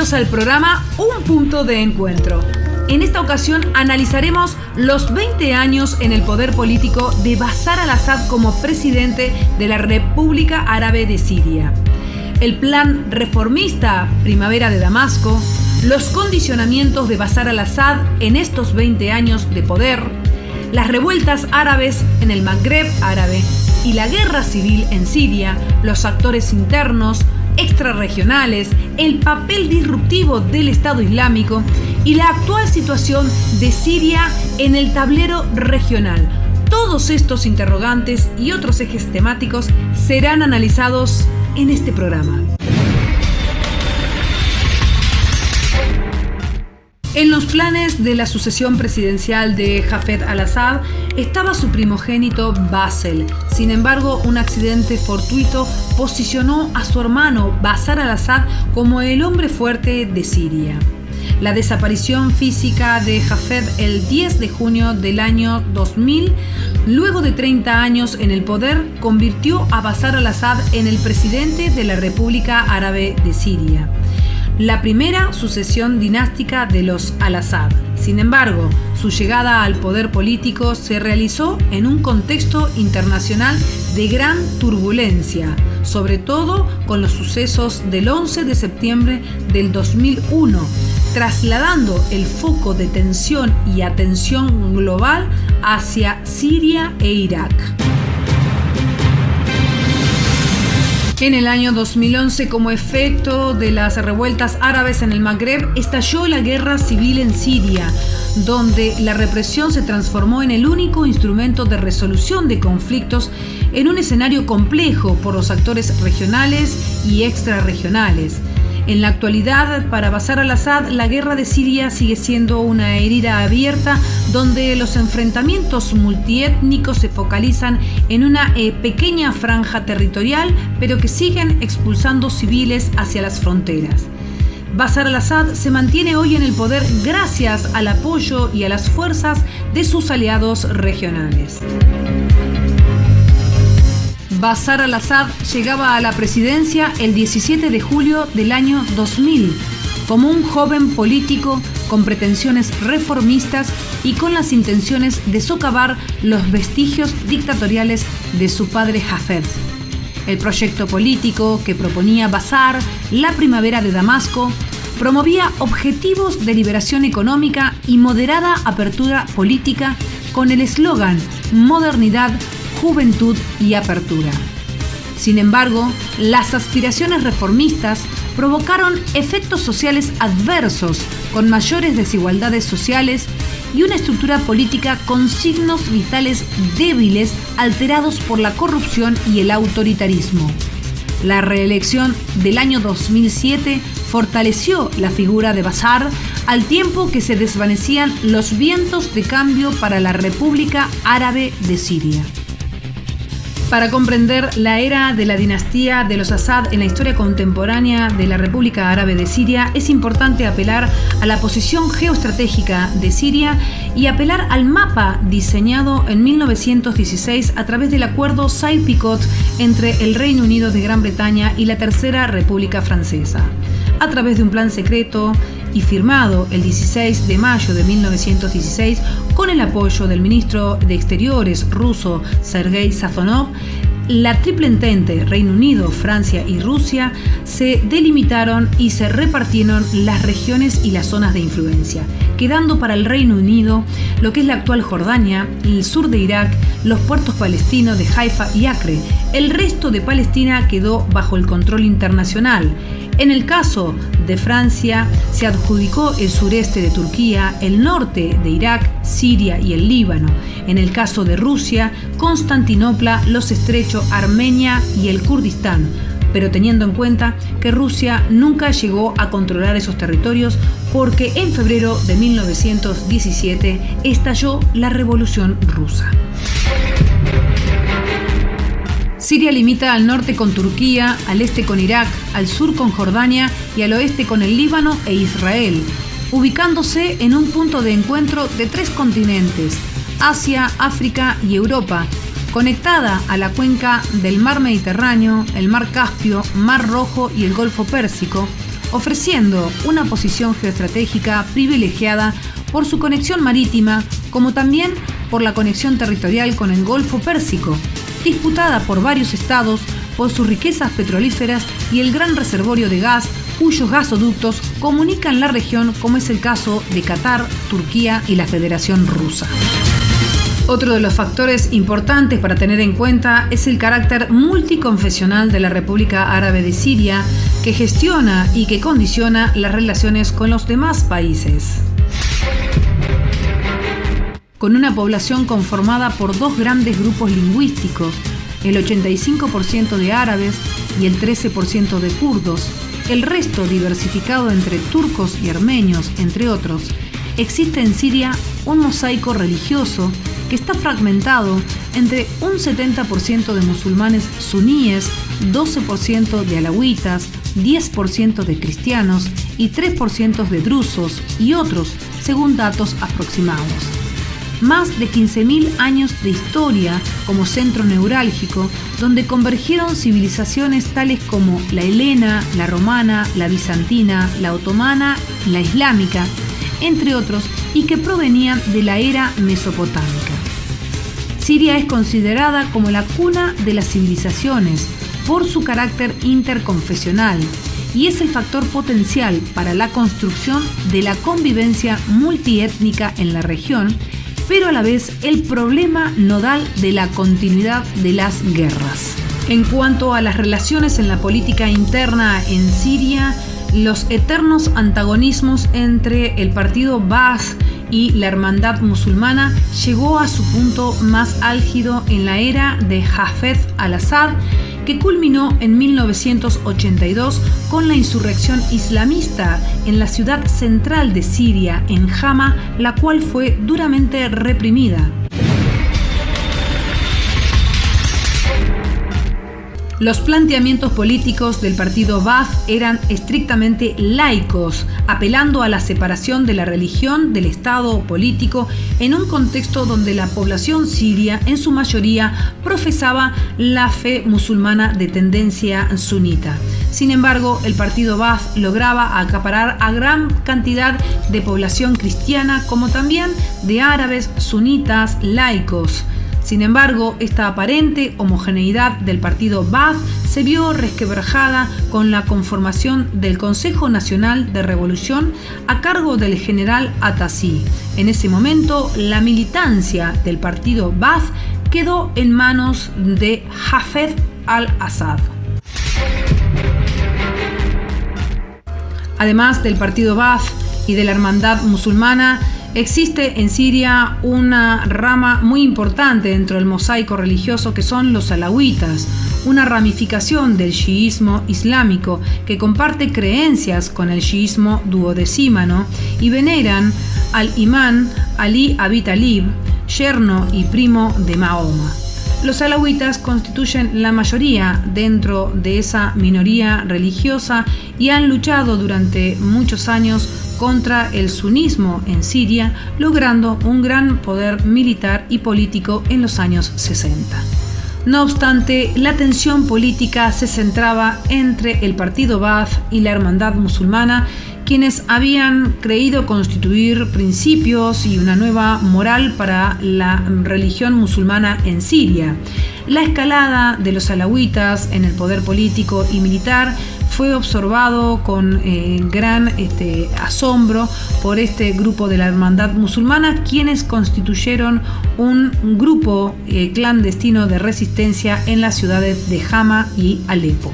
Bienvenidos al programa Un Punto de Encuentro. En esta ocasión analizaremos los 20 años en el poder político de Bashar al-Assad como presidente de la República Árabe de Siria. El plan reformista Primavera de Damasco, los condicionamientos de Bashar al-Assad en estos 20 años de poder, las revueltas árabes en el Magreb árabe y la guerra civil en Siria, los actores internos, extrarregionales, el papel disruptivo del Estado Islámico y la actual situación de Siria en el tablero regional. Todos estos interrogantes y otros ejes temáticos serán analizados en este programa. En los planes de la sucesión presidencial de Hafez al-Assad estaba su primogénito Bassel. Sin embargo, un accidente fortuito posicionó a su hermano Bashar al-Assad como el hombre fuerte de Siria. La desaparición física de Hafez el 10 de junio del año 2000, luego de 30 años en el poder, convirtió a Bashar al-Assad en el presidente de la República Árabe de Siria, la primera sucesión dinástica de los al-Assad. Sin embargo, su llegada al poder político se realizó en un contexto internacional de gran turbulencia, sobre todo con los sucesos del 11 de septiembre del 2001, trasladando el foco de tensión y atención global hacia Siria e Irak. En el año 2011, como efecto de las revueltas árabes en el Magreb, estalló la guerra civil en Siria, donde la represión se transformó en el único instrumento de resolución de conflictos en un escenario complejo por los actores regionales y extrarregionales. En la actualidad, para Bashar al-Assad, la guerra de Siria sigue siendo una herida abierta donde los enfrentamientos multiétnicos se focalizan en una pequeña franja territorial, pero que siguen expulsando civiles hacia las fronteras. Bashar al-Assad se mantiene hoy en el poder gracias al apoyo y a las fuerzas de sus aliados regionales. Bashar al-Assad llegaba a la presidencia el 17 de julio del año 2000 como un joven político con pretensiones reformistas y con las intenciones de socavar los vestigios dictatoriales de su padre Hafez. El proyecto político que proponía Bashar, la Primavera de Damasco, promovía objetivos de liberación económica y moderada apertura política con el eslogan Modernidad, Juventud y Apertura. Sin embargo, las aspiraciones reformistas provocaron efectos sociales adversos, con mayores desigualdades sociales y una estructura política con signos vitales débiles alterados por la corrupción y el autoritarismo. La reelección del año 2007 fortaleció la figura de Bashar al tiempo que se desvanecían los vientos de cambio para la República Árabe de Siria. Para comprender la era de la dinastía de los Assad en la historia contemporánea de la República Árabe de Siria, es importante apelar a la posición geoestratégica de Siria y apelar al mapa diseñado en 1916 a través del acuerdo Sykes-Picot entre el Reino Unido de Gran Bretaña y la Tercera República Francesa. A través de un plan secreto y firmado el 16 de mayo de 1916 con el apoyo del ministro de Exteriores ruso Sergei Sazonov, la Triple Entente, Reino Unido, Francia y Rusia, se delimitaron y se repartieron las regiones y las zonas de influencia, quedando para el Reino Unido lo que es la actual Jordania, el sur de Irak, los puertos palestinos de Haifa y Acre. El resto de Palestina quedó bajo el control internacional. En el caso de Francia, se adjudicó el sureste de Turquía, el norte de Irak, Siria y el Líbano. En el caso de Rusia, Constantinopla, los estrechos, Armenia y el Kurdistán, pero teniendo en cuenta que Rusia nunca llegó a controlar esos territorios porque en febrero de 1917 estalló la Revolución Rusa. Siria limita al norte con Turquía, al este con Irak, al sur con Jordania y al oeste con el Líbano e Israel, ubicándose en un punto de encuentro de 3 continentes, Asia, África y Europa, conectada a la cuenca del Mar Mediterráneo, el Mar Caspio, Mar Rojo y el Golfo Pérsico, ofreciendo una posición geoestratégica privilegiada por su conexión marítima, como también por la conexión territorial con el Golfo Pérsico, disputada por varios estados por sus riquezas petrolíferas y el gran reservorio de gas cuyos gasoductos comunican la región, como es el caso de Qatar, Turquía y la Federación Rusa. Otro de los factores importantes para tener en cuenta es el carácter multiconfesional de la República Árabe de Siria, que gestiona y que condiciona las relaciones con los demás países. Con una población conformada por dos grandes grupos lingüísticos, el 85% de árabes y el 13% de kurdos, el resto diversificado entre turcos y armenios, entre otros, existe en Siria un mosaico religioso que está fragmentado entre un 70% de musulmanes suníes, 12% de alawitas, 10% de cristianos y 3% de drusos y otros, según datos aproximados. Más de 15.000 años de historia como centro neurálgico, donde convergieron civilizaciones tales como la helena, la romana, la bizantina, la otomana, la islámica, entre otros, y que provenían de la era mesopotámica. Siria es considerada como la cuna de las civilizaciones por su carácter interconfesional y es el factor potencial para la construcción de la convivencia multiétnica en la región, pero a la vez el problema nodal de la continuidad de las guerras. En cuanto a las relaciones en la política interna en Siria, los eternos antagonismos entre el partido Ba'ath y la Hermandad Musulmana llegó a su punto más álgido en la era de Hafez al-Assad, que culminó en 1982 con la insurrección islamista en la ciudad central de Siria, en Hama, la cual fue duramente reprimida. Los planteamientos políticos del partido Ba'ath eran estrictamente laicos, apelando a la separación de la religión del Estado político en un contexto donde la población siria en su mayoría profesaba la fe musulmana de tendencia sunita. Sin embargo, el partido Ba'ath lograba acaparar a gran cantidad de población cristiana como también de árabes sunitas laicos. Sin embargo, esta aparente homogeneidad del partido Ba'ath se vio resquebrajada con la conformación del Consejo Nacional de Revolución a cargo del general Atassi. En ese momento, la militancia del partido Ba'ath quedó en manos de Hafez al-Assad. Además del partido Ba'ath y de la Hermandad Musulmana, existe en Siria una rama muy importante dentro del mosaico religioso que son los alawitas, una ramificación del chiismo islámico que comparte creencias con el chiismo duodecímano y veneran al imán Ali Abi Talib, yerno y primo de Mahoma. Los alawitas constituyen la mayoría dentro de esa minoría religiosa y han luchado durante muchos años contra el sunismo en Siria, logrando un gran poder militar y político en los años 60. No obstante, la tensión política se centraba entre el partido Ba'ath y la Hermandad Musulmana, quienes habían creído constituir principios y una nueva moral para la religión musulmana en Siria. La escalada de los alawitas en el poder político y militar fue observado con gran asombro por este grupo de la Hermandad Musulmana, quienes constituyeron un grupo clandestino de resistencia en las ciudades de Hama y Alepo.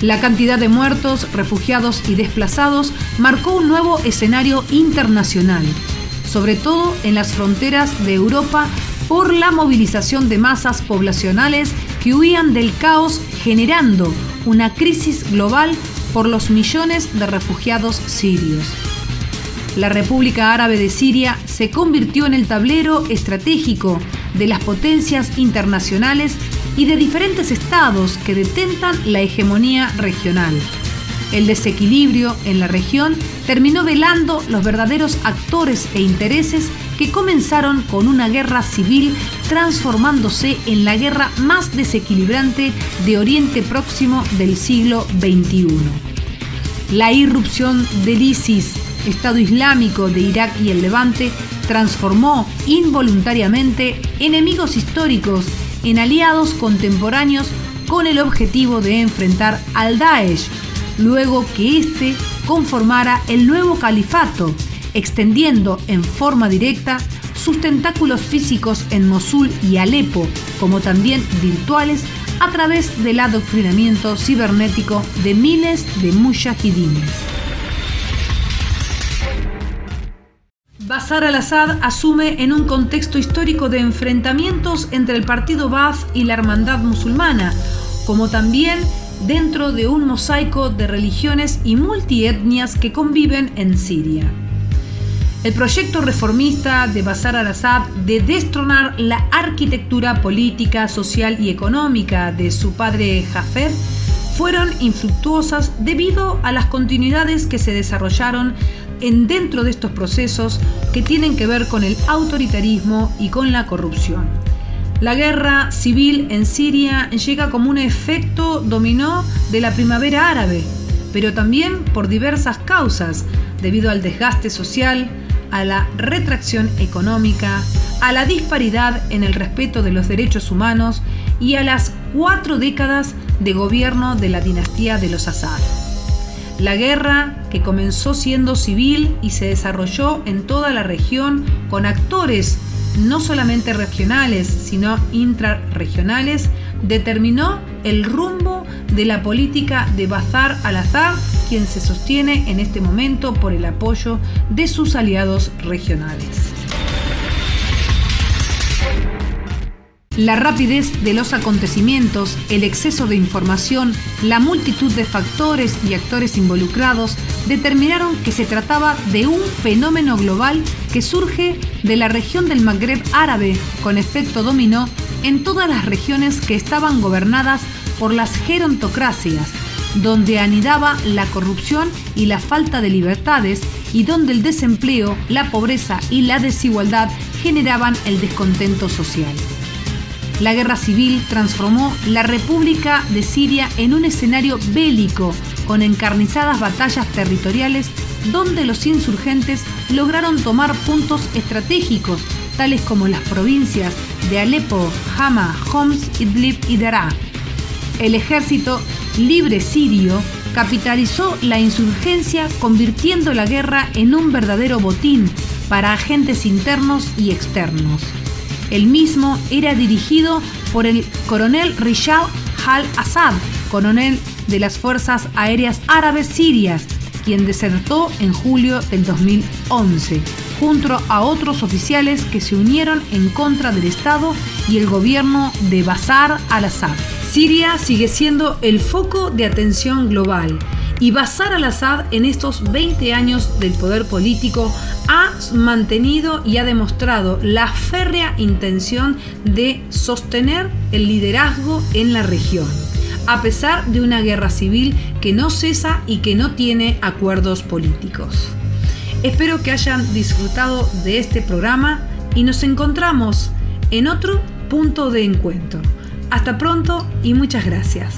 La cantidad de muertos, refugiados y desplazados marcó un nuevo escenario internacional, sobre todo en las fronteras de Europa, por la movilización de masas poblacionales que huían del caos, generando una crisis global por los millones de refugiados sirios. La República Árabe de Siria se convirtió en el tablero estratégico de las potencias internacionales y de diferentes estados que detentan la hegemonía regional. El desequilibrio en la región terminó velando los verdaderos actores e intereses que comenzaron con una guerra civil transformándose en la guerra más desequilibrante de Oriente Próximo del siglo XXI. La irrupción del ISIS, Estado Islámico de Irak y el Levante, transformó involuntariamente enemigos históricos en aliados contemporáneos con el objetivo de enfrentar al Daesh, luego que éste conformara el nuevo califato, extendiendo en forma directa sus tentáculos físicos en Mosul y Alepo, como también virtuales, a través del adoctrinamiento cibernético de miles de mujahidines. Bashar al-Assad asume en un contexto histórico de enfrentamientos entre el partido Ba'ath y la Hermandad Musulmana, como también dentro de un mosaico de religiones y multietnias que conviven en Siria. El proyecto reformista de Bashar al-Assad de destronar la arquitectura política, social y económica de su padre Hafez fueron infructuosas debido a las continuidades que se desarrollaron dentro de estos procesos que tienen que ver con el autoritarismo y con la corrupción. La guerra civil en Siria llega como un efecto dominó de la primavera árabe, pero también por diversas causas, debido al desgaste social, a la retracción económica, a la disparidad en el respeto de los derechos humanos y a las 4 décadas de gobierno de la dinastía de los Assad. La guerra, que comenzó siendo civil y se desarrolló en toda la región con actores no solamente regionales, sino intrarregionales, determinó el rumbo de la política de Bashar al-Assad, quien se sostiene en este momento por el apoyo de sus aliados regionales. La rapidez de los acontecimientos, el exceso de información, la multitud de factores y actores involucrados determinaron que se trataba de un fenómeno global que surge de la región del Magreb árabe con efecto dominó en todas las regiones que estaban gobernadas por las gerontocracias, donde anidaba la corrupción y la falta de libertades y donde el desempleo, la pobreza y la desigualdad generaban el descontento social. La guerra civil transformó la República de Siria en un escenario bélico con encarnizadas batallas territoriales donde los insurgentes lograron tomar puntos estratégicos tales como las provincias de Alepo, Hama, Homs, Idlib y Daraa. El ejército libre sirio capitalizó la insurgencia convirtiendo la guerra en un verdadero botín para agentes internos y externos. El mismo era dirigido por el coronel Rishad al-Assad, coronel de las Fuerzas Aéreas Árabes Sirias, quien desertó en julio del 2011, junto a otros oficiales que se unieron en contra del Estado y el gobierno de Bashar al-Assad. Siria sigue siendo el foco de atención global y Bashar al-Assad en estos 20 años del poder político ha mantenido y ha demostrado la férrea intención de sostener el liderazgo en la región, a pesar de una guerra civil que no cesa y que no tiene acuerdos políticos. Espero que hayan disfrutado de este programa y nos encontramos en otro punto de encuentro. Hasta pronto y muchas gracias.